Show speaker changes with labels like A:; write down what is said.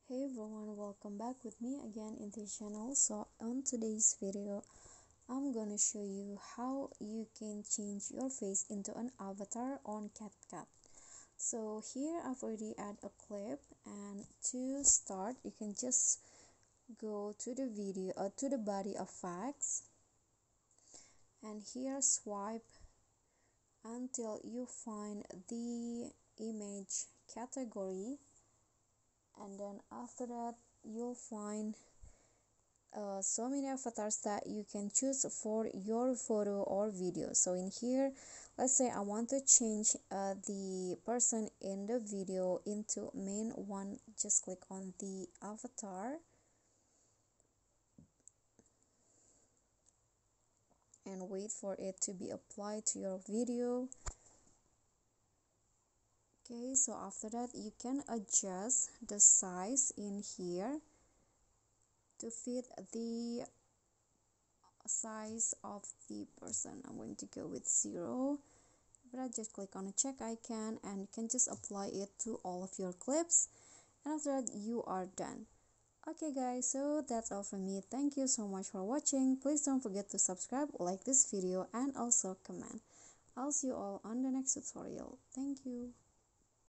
A: Hey everyone, welcome back with me again in this channel. So on today's video, I'm gonna show you how you can change your face into an avatar on CapCut. So here I've already added a clip, and to start you can just go to the video or to the body effects, and here swipe until you find the image category, and then after that you'll find so many avatars that you can choose for your photo or video. So in here, let's say I want to change the person in the video into main one. Just click on the avatar and wait for it to be applied to your video. Okay, so after that you can adjust the size in here to fit the size of the person. I'm going to go with 0, but I just click on a check icon and you can just apply it to all of your clips, and after that you are done. Okay guys, so that's all from me. Thank you so much for watching. Please don't forget to subscribe, like this video, and also comment. I'll see you all on the next tutorial. Thank you.